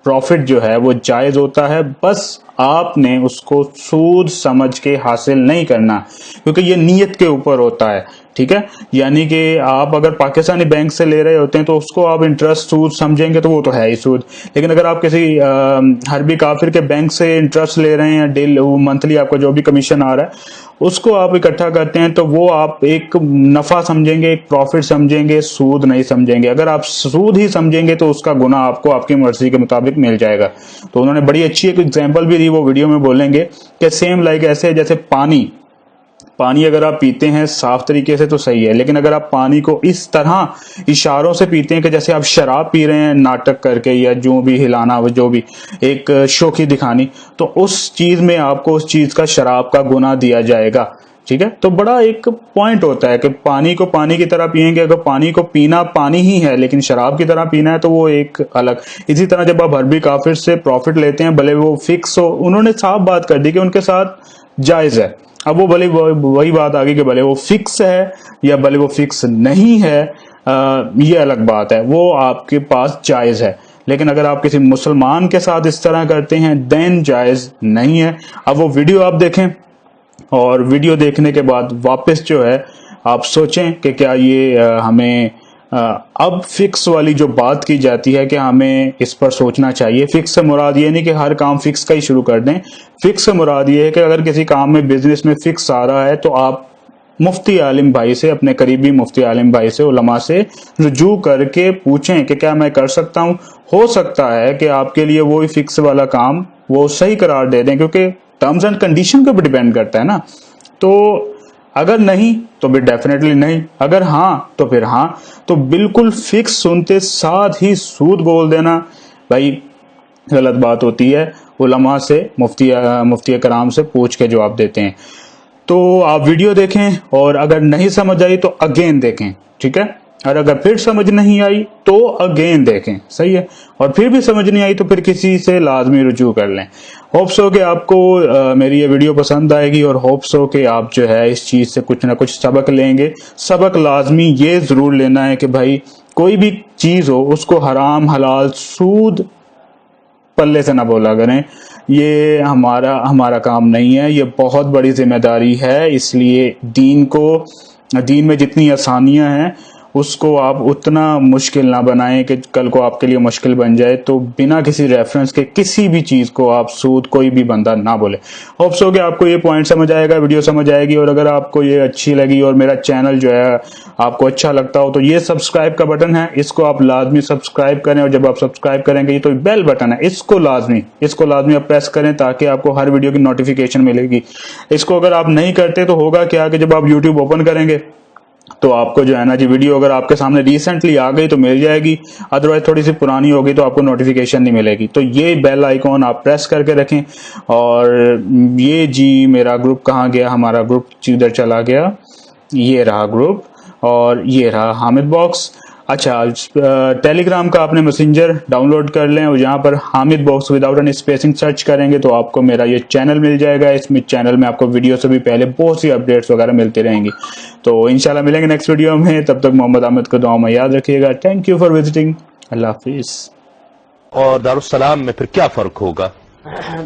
پروفٹ جو ہے وہ جائز ہوتا ہے, بس آپ نے اس کو سود سمجھ کے حاصل نہیں کرنا کیونکہ یہ نیت کے اوپر ہوتا ہے. ٹھیک ہے. یعنی کہ آپ اگر پاکستانی بینک سے لے رہے ہوتے ہیں تو اس کو آپ انٹرسٹ سود سمجھیں گے تو وہ تو ہے ہی سود, لیکن اگر آپ کسی حربی کافر کے بینک سے انٹرسٹ لے رہے ہیں منتھلی آپ کا جو بھی کمیشن آ رہا ہے اس کو آپ اکٹھا کرتے ہیں تو وہ آپ ایک نفع سمجھیں گے, ایک پروفٹ سمجھیں گے, سود نہیں سمجھیں گے. اگر آپ سود ہی سمجھیں گے تو اس کا گناہ آپ کو آپ کی مرضی کے مطابق مل جائے گا. تو انہوں نے بڑی اچھی ایک ایگزامپل بھی دی, وہ ویڈیو میں بولیں گے کہ سیم لائک ایسے جیسے پانی اگر آپ پیتے ہیں صاف طریقے سے تو صحیح ہے, لیکن اگر آپ پانی کو اس طرح اشاروں سے پیتے ہیں کہ جیسے آپ شراب پی رہے ہیں ناٹک کر کے یا جو بھی ہلانا جو بھی ایک شوخی دکھانی, تو اس چیز میں آپ کو اس چیز کا شراب کا گناہ دیا جائے گا. ٹھیک ہے. تو بڑا ایک پوائنٹ ہوتا ہے کہ پانی کو پانی کی طرح پیئیں گے, اگر پانی کو پینا پانی ہی ہے لیکن شراب کی طرح پینا ہے تو وہ ایک الگ. اسی طرح جب آپ حربی کافر سے پروفٹ لیتے ہیں بھلے وہ فکس ہو, انہوں نے صاف بات کر دی کہ ان کے ساتھ جائز ہے. اب وہ بھلے وہی بات آگئی کہ بھلے وہ فکس ہے یا بھلے وہ فکس نہیں ہے, یہ الگ بات ہے, وہ آپ کے پاس جائز ہے. لیکن اگر آپ کسی مسلمان کے ساتھ اس طرح کرتے ہیں دین جائز نہیں ہے. اب وہ ویڈیو آپ دیکھیں اور ویڈیو دیکھنے کے بعد واپس جو ہے آپ سوچیں کہ کیا یہ ہمیں اب فکس والی جو بات کی جاتی ہے کہ ہمیں اس پر سوچنا چاہیے. فکس سے مراد یہ نہیں کہ ہر کام فکس کا ہی شروع کر دیں. فکس سے مراد یہ ہے کہ اگر کسی کام میں بزنس میں فکس آ رہا ہے تو آپ مفتی عالم بھائی سے, اپنے قریبی مفتی عالم بھائی سے, علماء سے رجوع کر کے پوچھیں کہ کیا میں کر سکتا ہوں. ہو سکتا ہے کہ آپ کے لیے وہی فکس والا کام وہ صحیح قرار دے دیں, کیونکہ ٹرمز اینڈ کنڈیشن کے اوپر ڈیپینڈ کرتا ہے نا. تو اگر نہیں تو پھر ڈیفینیٹلی نہیں, اگر ہاں تو پھر ہاں. تو بالکل فکس سنتے ساتھ ہی سود بول دینا بھائی غلط بات ہوتی ہے. علماء سے, مفتی کرام سے پوچھ کے جواب دیتے ہیں. تو آپ ویڈیو دیکھیں, اور اگر نہیں سمجھ آئی تو اگین دیکھیں, ٹھیک ہے. اور اگر پھر سمجھ نہیں آئی تو اگین دیکھیں, صحیح ہے. اور پھر بھی سمجھ نہیں آئی تو پھر کسی سے لازمی رجوع کر لیں. ہوپس ہو کہ آپ کو میری یہ ویڈیو پسند آئے گی, اور ہوپس ہو کہ آپ جو ہے اس چیز سے کچھ نہ کچھ سبق لیں گے. سبق لازمی یہ ضرور لینا ہے کہ بھائی کوئی بھی چیز ہو اس کو حرام حلال سود پلے سے نہ بولا کریں. یہ ہمارا کام نہیں ہے, یہ بہت بڑی ذمہ داری ہے. اس لیے دین میں جتنی آسانیاں ہیں اس کو آپ اتنا مشکل نہ بنائیں کہ کل کو آپ کے لیے مشکل بن جائے. تو بنا کسی ریفرنس کے کسی بھی چیز کو آپ سود کوئی بھی بندہ نہ بولے. ہوپس ہو کہ آپ کو یہ پوائنٹ سمجھ آئے گا, ویڈیو سمجھ آئے گی. اور اگر آپ کو یہ اچھی لگی اور میرا چینل جو ہے آپ کو اچھا لگتا ہو تو یہ سبسکرائب کا بٹن ہے, اس کو آپ لازمی سبسکرائب کریں. اور جب آپ سبسکرائب کریں گے تو بیل بٹن ہے, اس کو لازمی آپ پریس کریں تاکہ آپ کو ہر ویڈیو کی نوٹیفیکیشن ملے گی. اس کو اگر آپ نہیں کرتے تو ہوگا کیا کہ جب آپ یوٹیوب اوپن کریں گے تو آپ کو جو ہے نا جی ویڈیو اگر آپ کے سامنے ریسنٹلی آ گئی تو مل جائے گی, ادروائز تھوڑی سی پرانی ہوگی تو آپ کو نوٹیفیکیشن نہیں ملے گی. تو یہ بیل آئیکن آپ پریس کر کے رکھیں. اور یہ جی میرا گروپ کہاں گیا, ہمارا گروپ ادھر چلا گیا, یہ رہا گروپ, اور یہ رہا حامد باکس. اچھا, ٹیلی گرام کا آپ نے میسنجر ڈاؤن لوڈ کر لیں, اور یہاں پر Hamid box without any spacing search کریں گے تو آپ کو میرا یہ چینل مل جائے گا. اس میں چینل میں آپ کو ویڈیو سے بھی پہلے بہت سی اپڈیٹس وغیرہ ملتی رہیں گی. تو انشاءاللہ ملیں گے نیکسٹ ویڈیو میں. تب تک محمد احمد کو دعاؤں میں یاد رکھیے گا. Thank you for visiting. اللہ حافظ. اور دارالسلام میں پھر کیا فرق ہوگا؟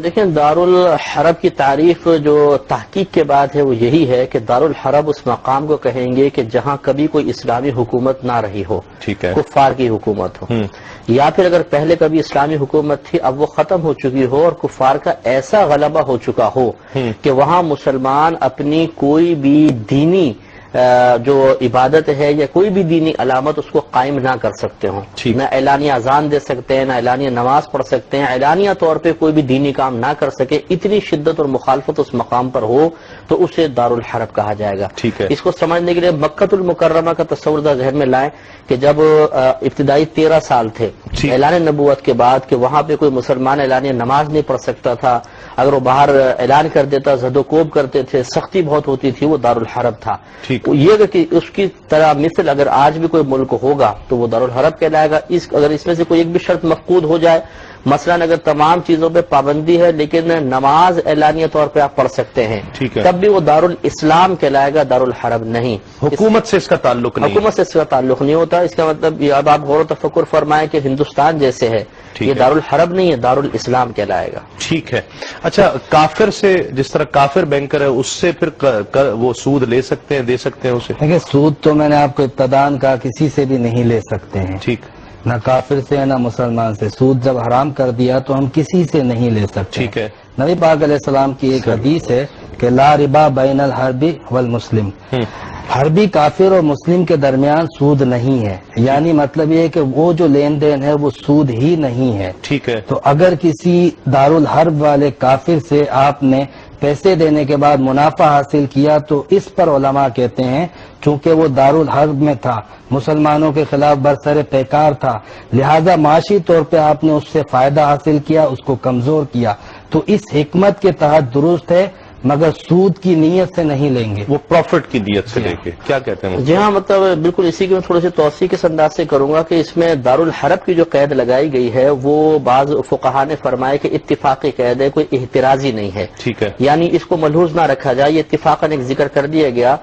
دیکھیں, دارالحرب کی تعریف جو تحقیق کے بعد ہے وہ یہی ہے کہ دارالحرب اس مقام کو کہیں گے کہ جہاں کبھی کوئی اسلامی حکومت نہ رہی ہو, ٹھیک ہے, کفار کی حکومت ہو, یا پھر اگر پہلے کبھی اسلامی حکومت تھی اب وہ ختم ہو چکی ہو اور کفار کا ایسا غلبہ ہو چکا ہو کہ وہاں مسلمان اپنی کوئی بھی دینی جو عبادت ہے یا کوئی بھی دینی علامت اس کو قائم نہ کر سکتے ہوں. نہ اعلانیہ اذان دے سکتے ہیں, نہ اعلانیہ نماز پڑھ سکتے ہیں, اعلانیہ طور پہ کوئی بھی دینی کام نہ کر سکے, اتنی شدت اور مخالفت اس مقام پر ہو تو اسے دارالحرب کہا جائے گا. اس کو سمجھنے کے لیے مکۃ المکرمہ کا تصور ذہن میں لائیں کہ جب ابتدائی 13 سال تھے اعلان نبوت کے بعد کہ وہاں پہ کوئی مسلمان اعلانیہ نماز نہیں پڑھ سکتا تھا, اگر وہ باہر اعلان کر دیتا زد و کوب کرتے تھے, سختی بہت ہوتی تھی, وہ دارالحرب تھا. یہ کہ اس کی طرح مثل اگر آج بھی کوئی ملک ہوگا تو وہ دارالحرب کہلائے گا. اگر اس میں سے کوئی ایک بھی شرط مفقود ہو جائے, مثلا اگر تمام چیزوں پہ پابندی ہے لیکن نماز اعلانیہ طور پہ آپ پڑھ سکتے ہیں, تب بھی وہ دارالاسلام کہلائے گا, دارالحرب نہیں. حکومت سے اس کا تعلق نہیں, حکومت سے اس کا تعلق نہیں ہوتا. اس کا مطلب اب آپ غور و تفکر فرمائیں کہ ہندوستان جیسے ہے یہ دارالحرب نہیں ہے, دارالاسلام کہلائے گا. ٹھیک ہے. اچھا, کافر سے جس طرح کافر بینکر ہے اس سے پھر وہ سود لے سکتے ہیں, دے سکتے ہیں اسے؟ دیکھیں, سود تو میں نے آپ کو ابتدان کہا کسی سے بھی نہیں لے سکتے ہیں, ٹھیک, نہ کافر سے نہ مسلمان سے. سود جب حرام کر دیا تو ہم کسی سے نہیں لے سکتے. ٹھیک ہے. نبی پاک علیہ السلام کی ایک حدیث ہے کہ لا ربا بین الحربی والمسلم, حربی کافر اور مسلم کے درمیان سود نہیں ہے. یعنی مطلب یہ ہے کہ وہ جو لین دین ہے وہ سود ہی نہیں ہے. ٹھیک ہے. تو اگر کسی دارالحرب والے کافر سے آپ نے پیسے دینے کے بعد منافع حاصل کیا تو اس پر علماء کہتے ہیں چونکہ وہ دارالحرب میں تھا, مسلمانوں کے خلاف برسر پیکار تھا, لہذا معاشی طور پہ آپ نے اس سے فائدہ حاصل کیا, اس کو کمزور کیا, تو اس حکمت کے تحت درست ہے, مگر سود کی نیت سے نہیں لیں گے, وہ پروفٹ کی نیت سے لے کے. کیا کہتے ہیں؟ جی ہاں, مطلب بالکل اسی کی میں تھوڑی سی توسیع کے انداز سے کروں گا کہ اس میں دارالحرب کی جو قید لگائی گئی ہے وہ بعض فقہا نے فرمائے کہ اتفاقی قید ہے, کوئی احترازی نہیں ہے. ٹھیک ہے. یعنی اس کو ملحوظ نہ رکھا جائے, یہ اتفاقاً ایک ذکر کر دیا گیا.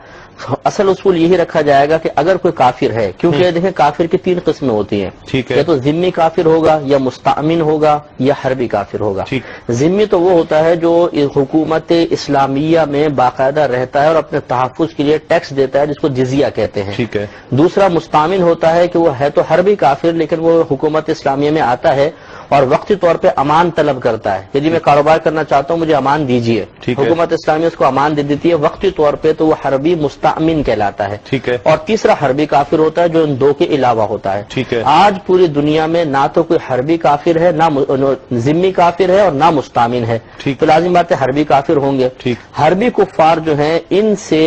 اصل اصول یہی رکھا جائے گا کہ اگر کوئی کافر ہے, کیونکہ دیکھیں کافر کی 3 قسمیں ہوتی ہیں, یا تو ذمی کافر ہوگا, یا مستأمن ہوگا, یا حربی کافر ہوگا. ذمی تو وہ ہوتا ہے جو حکومت اسلامیہ میں باقاعدہ رہتا ہے اور اپنے تحفظ کے لیے ٹیکس دیتا ہے, جس کو جزیہ کہتے ہیں. ٹھیک ہے. دوسرا مستأمن ہوتا ہے کہ وہ ہے تو حربی کافر لیکن وہ حکومت اسلامیہ میں آتا ہے اور وقتی طور پہ امان طلب کرتا ہے کہ جی میں کاروبار کرنا چاہتا ہوں مجھے امان دیجیے، حکومت اسلامی اس کو امان دے دیتی ہے وقتی طور پہ، تو وہ حربی مستأمن کہلاتا ہے. ٹھیک ہے. اور تیسرا حربی کافر ہوتا ہے جو ان دو کے علاوہ ہوتا ہے. ٹھیک ہے. آج پوری دنیا میں نہ تو کوئی حربی کافر ہے، نہ ذمی کافر ہے، اور نہ مستأمن ہے. تو لازم بات ہے حربی کافر ہوں گے. حربی کفار جو ہیں ان سے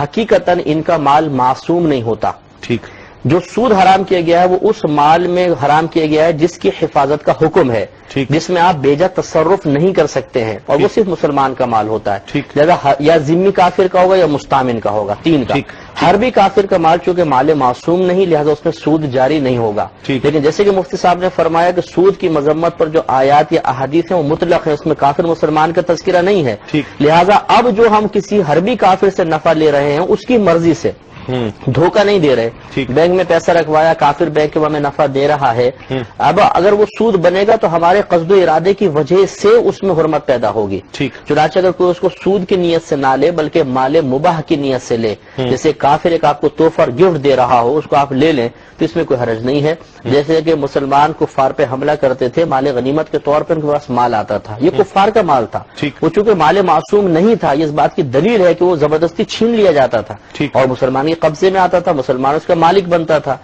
حقیقتاً ان کا مال معصوم نہیں ہوتا. ٹھیک. جو سود حرام کیا گیا ہے وہ اس مال میں حرام کیا گیا ہے جس کی حفاظت کا حکم ہے، جس میں آپ بیجا تصرف نہیں کر سکتے ہیں، اور وہ صرف مسلمان کا مال ہوتا ہے. لہذا یا ذمی کافر کا ہوگا یا مستأمن کا ہوگا، تین کا. حربی کافر کا مال چونکہ مال معصوم نہیں، لہذا اس میں سود جاری نہیں ہوگا. لیکن جیسے کہ مفتی صاحب نے فرمایا کہ سود کی مذمت پر جو آیات یا احادیث ہیں وہ مطلق ہے، اس میں کافر مسلمان کا تذکرہ نہیں ہے. لہذا اب جو ہم کسی حربی کافر سے نفع لے رہے ہیں اس کی مرضی سے، دھوکہ نہیں دے رہے. بینک میں پیسہ رکھوایا، کافر بینک کے ہمیں نفع دے رہا ہے. اب اگر وہ سود بنے گا تو ہمارے قصد و ارادے کی وجہ سے اس میں حرمت پیدا ہوگی. چنانچہ اگر کوئی اس کو سود کی نیت سے نہ لے بلکہ مال مباح کی نیت سے لے، جیسے کافر ایک آپ کو تحفہ اور گفٹ دے رہا ہو، اس کو آپ لے لیں تو اس میں کوئی حرج نہیں ہے. جیسے کہ مسلمان کفار پہ حملہ کرتے تھے، مال غنیمت کے طور پر ان کے پاس مال آتا تھا، یہ کفار کا مال تھا. وہ چونکہ مال معصوم نہیں تھا، یہ اس بات کی دلیل ہے کہ وہ زبردستی چھین لیا جاتا تھا اور مسلمان کے قبضے میں آتا تھا، مسلمان اس کا مالک بنتا تھا.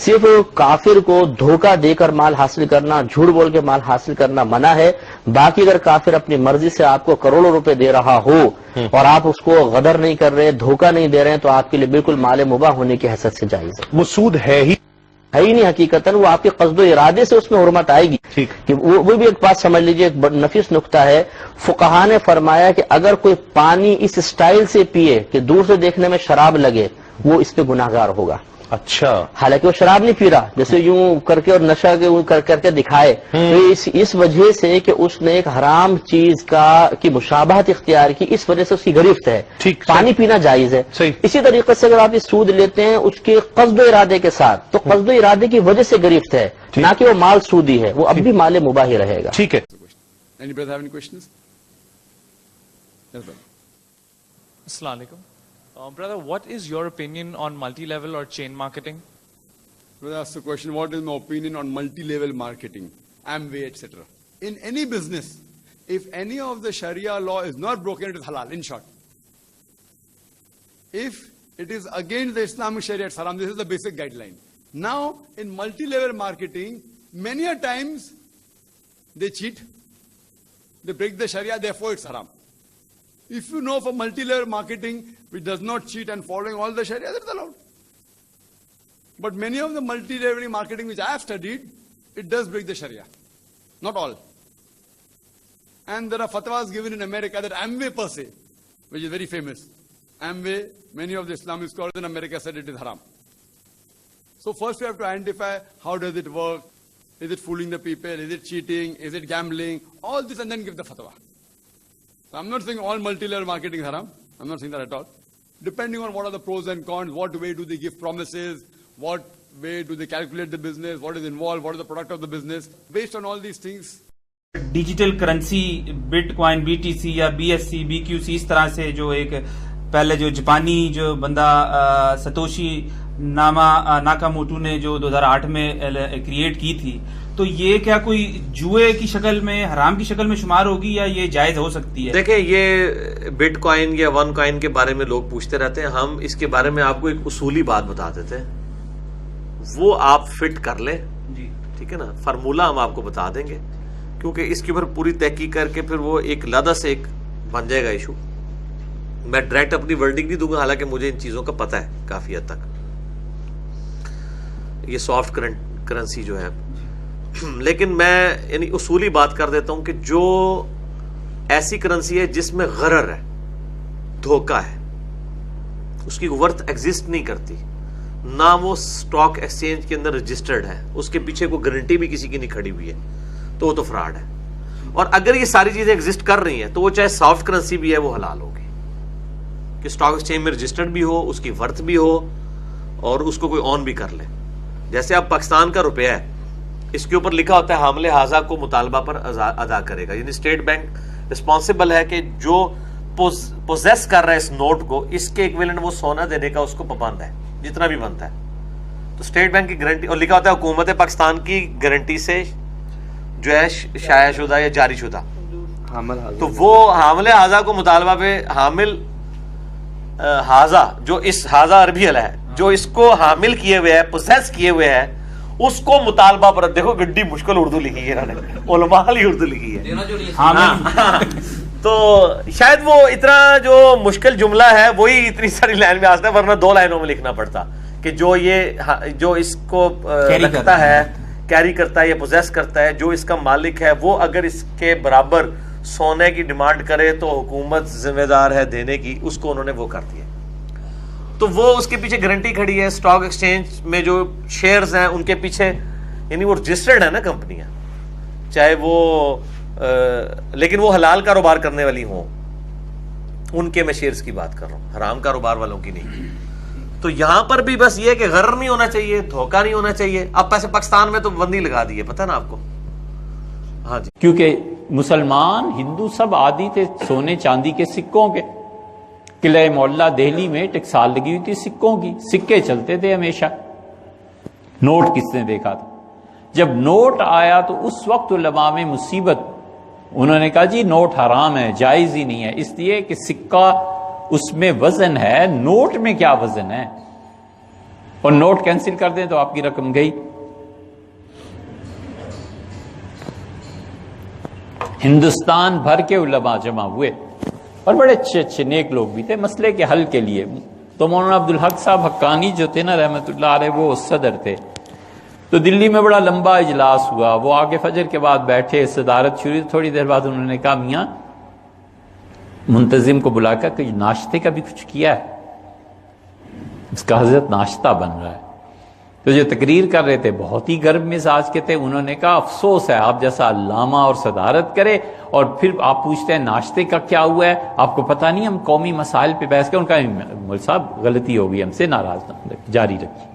صرف کافر کو دھوکہ دے کر مال حاصل کرنا، جھوٹ بول کے مال حاصل کرنا منع ہے. باقی اگر کافر اپنی مرضی سے آپ کو کروڑوں روپے دے رہا ہو اور آپ اس کو غدر نہیں کر رہے، دھوکہ نہیں دے رہے ہیں، تو آپ کے لیے بالکل مال مباح ہونے کی حیثیت سے جائز ہے. وہ سود ہے ہی نہیں حقیقتاً، وہ آپ کے قصد و ارادے سے اس میں حرمت آئے گی. کہ وہ بھی ایک بات سمجھ لیجئے، ایک نفیس نقطہ ہے. فقہا نے فرمایا کہ اگر کوئی پانی اس سٹائل سے پیے کہ دور سے دیکھنے میں شراب لگے، وہ اس پہ گناہگار ہوگا. اچھا. حالانکہ وہ شراب نہیں پی رہا، جیسے یوں کر کے اور نشہ کر کے دکھائے، تو اس وجہ سے کہ اس نے ایک حرام چیز کی مشابہت اختیار کی، اس وجہ سے اس کی گرفت ہے. پانی پینا جائز ہے. اسی طریقے سے اگر آپ یہ سود لیتے ہیں اس کے قصد و ارادے کے ساتھ، تو قصد و ارادے کی وجہ سے گرفت ہے، نہ کہ وہ مال سودی ہے، وہ اب بھی مال مباح ہی رہے گا. ٹھیک ہے. السلام علیکم. Brother, what is your opinion on multi-level or chain marketing? Brother asked the question, what is my opinion on multi-level marketing, Amway, etc. In any business, if any of the Sharia law is not broken, it is halal, in short. If it is against the Islamic Sharia, it's haram. This is the basic guideline. Now, in multi-level marketing, many a times they cheat, they break the Sharia, therefore it's haram. If you know for multi-level marketing which does not cheat and following all the Sharia, that's allowed. But many of the multi-level marketing which I have studied, it does break the Sharia. Not all. And there are fatwas given in America that Amway per se, which is very famous. Amway, many of the Islamic scholars in America said it is haram. So first we have to identify how does it work. Is it fooling the people? Is it cheating? Is it gambling? All this, and then give the fatwa. So I'm not saying all multi-level marketing is haram. I'm not saying that at all. Depending on what are the pros and cons, what way do they give promises, what way do they calculate the business, what is involved, what is the product of the business. Based on all these things. Digital currency bitcoin B T C یا B S C B Q C اس طرح سے جو ایک پہلے جو جاپانی جو بندہ ستوشی ناکاموٹو نے جو 2008 میں کریٹ کی تھی، تو یہ کیا کوئی جوئے کی شکل میں، حرام کی شکل میں شمار ہوگی یا یہ جائز ہو سکتی ہے؟ دیکھیں، یہ بٹ کوائن یا ون کوائن کے بارے میں لوگ پوچھتے رہتے ہیں. ہم اس کے بارے میں آپ کو ایک اصولی بات بتا دیتے ہیں، وہ آپ فٹ کر لیں. ٹھیک ہے نا، فارمولہ ہم آپ کو بتا دیں گے، کیونکہ اس کے اوپر پوری تحقیق کر کے پھر وہ ایک لادہ سے ایک بن جائے گا ایشو. میں ڈائریکٹ اپنی ورڈنگ نہیں دوں گا، حالانکہ مجھے ان چیزوں کا پتہ ہے کافی حد تک. یہ سافٹ کرنسی جو ہے، لیکن میں یعنی اصولی بات کر دیتا ہوں کہ جو ایسی کرنسی ہے جس میں غرر ہے، دھوکہ ہے، اس کی ورتھ ایگزسٹ نہیں کرتی، نہ وہ سٹاک ایکسچینج کے اندر رجسٹرڈ ہے، اس کے پیچھے کوئی گارنٹی بھی کسی کی نہیں کھڑی ہوئی ہے، تو وہ تو فراڈ ہے. اور اگر یہ ساری چیزیں ایگزسٹ کر رہی ہیں تو وہ چاہے سافٹ کرنسی بھی ہے وہ حلال ہوگی، کہ سٹاک ایکسچینج میں رجسٹرڈ بھی ہو، اس کی ورتھ بھی ہو، اور اس کو کوئی آن بھی کر لے. جیسے اب پاکستان کا روپیہ ہے، اس کے اوپر لکھا ہوتا ہے حامل حاضہ کو مطالبہ پر ادا کرے گا، یعنی اسٹیٹ بینک رسپانسبل ہے کہ جو پوزیس کر رہا ہے اس نوٹ کو، اس کے ایکویلنٹ وہ سونا دینے کا اس کو پابند ہے جتنا بھی بنتا ہے. تو اسٹیٹ بینک کی گارنٹی، اور لکھا ہوتا ہے حکومت پاکستان کی گارنٹی سے جو ہے شائع شدہ یا جاری شدہ، تو وہ حامل حاضہ کو مطالبہ پہ حامل حاضہ جو اس حاضہ عربی علیہ ہے، جو اس کو حامل کیے ہوئے ہے، پوسیس کیے ہوئے ہے، اس کو مطالبہ پر، دیکھو گڈی مشکل اردو لکھی ہے انہوں نے، علماء ہی اردو لکھی ہے، تو شاید وہ اتنا جو مشکل جملہ ہے وہی اتنی ساری لائن میں آتا ہے، ورنہ 2 لائنوں میں لکھنا پڑتا کہ جو اس کو رکھتا ہے، کیری کرتا ہے یا پوزیس کرتا ہے، جو اس کا مالک ہے، وہ اگر اس کے برابر سونے کی ڈیمانڈ کرے تو حکومت ذمہ دار ہے دینے کی، اس کو انہوں نے وہ کر دیا. تو وہ اس کے پیچھے گارنٹی کھڑی ہے. اسٹاک ایکسچینج میں جو شیئرز ہیں ان کے پیچھے، یعنی وہ رجسٹرڈ ہے نا کمپنیاں، چاہے وہ لیکن وہ حلال کاروبار کرنے والی ہوں، ان کے میں شیئرز کی بات کر رہا ہوں، حرام کاروبار والوں کی نہیں. تو یہاں پر بھی بس یہ کہ غرر نہیں ہونا چاہیے، دھوکہ نہیں ہونا چاہیے. اب پیسے پاکستان میں تو بندی لگا دی ہے، پتہ نا آپ کو. ہاں جی. کیونکہ مسلمان ہندو سب عادی تھے سونے چاندی کے سکوں کے. قلعہ معلیٰ دہلی میں ٹکسال لگی ہوئی تھی سکوں کی، سکے چلتے تھے ہمیشہ. نوٹ کس نے دیکھا تھا؟ جب نوٹ آیا تو اس وقت علماء میں مصیبت، انہوں نے کہا جی نوٹ حرام ہے، جائز ہی نہیں ہے، اس لیے کہ سکہ اس میں وزن ہے، نوٹ میں کیا وزن ہے، اور نوٹ کینسل کر دیں تو آپ کی رقم گئی. ہندوستان بھر کے علماء جمع ہوئے اور بڑے اچھے اچھے نیک لوگ بھی تھے مسئلے کے حل کے لیے. تو مولانا عبدالحق صاحب حقانی جو تھے نا رحمت اللہ علیہ، وہ صدر تھے. تو دلی میں بڑا لمبا اجلاس ہوا، وہ آگے فجر کے بعد بیٹھے، صدارت شروع. تھوڑی دیر بعد انہوں نے کہا میاں منتظم کو بلا کر کہ ناشتے کا بھی کچھ کیا ہے؟ اس کا حضرت ناشتہ بن رہا ہے. تو جو تقریر کر رہے تھے بہت ہی گرم مزاج کے تھے. انہوں نے کہا افسوس ہے آپ جیسا علامہ اور صدارت کرے اور پھر آپ پوچھتے ہیں ناشتے کا کیا ہوا ہے، آپ کو پتہ نہیں ہم قومی مسائل پہ بحث کریں. ان کا مول صاحب غلطی ہو گئی، ہم سے ناراض نہ، جاری رکھیے.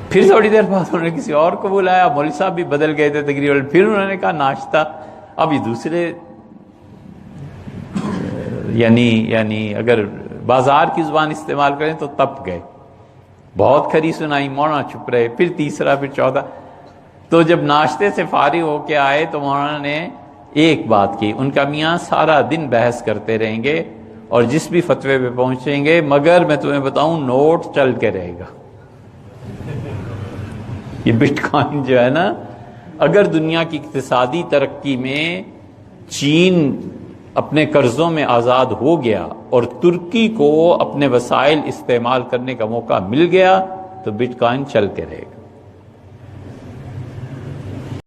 پھر تھوڑی دیر بعد انہوں نے کسی اور کو بلایا، مول صاحب بھی بدل گئے تھے تقریر. پھر انہوں نے کہا ناشتہ. اب یہ دوسرے یعنی اگر بازار کی زبان استعمال کریں تو تپ گئے، بہت کھری سنائی، مولانا چپ رہے. پھر تیسرا، پھر چوتھا. تو جب ناشتے سے فارغ ہو کے آئے تو مولانا نے ایک بات کی، ان کا میاں سارا دن بحث کرتے رہیں گے اور جس بھی فتوے پہ پہنچیں گے، مگر میں تمہیں بتاؤں نوٹ چل کے رہے گا. یہ بٹ کوائن جو ہے نا، اگر دنیا کی اقتصادی ترقی میں چین اپنے قرضوں میں آزاد ہو گیا اور ترکی کو اپنے وسائل استعمال کرنے کا موقع مل گیا تو بٹ کوائن چل کے رہے گا.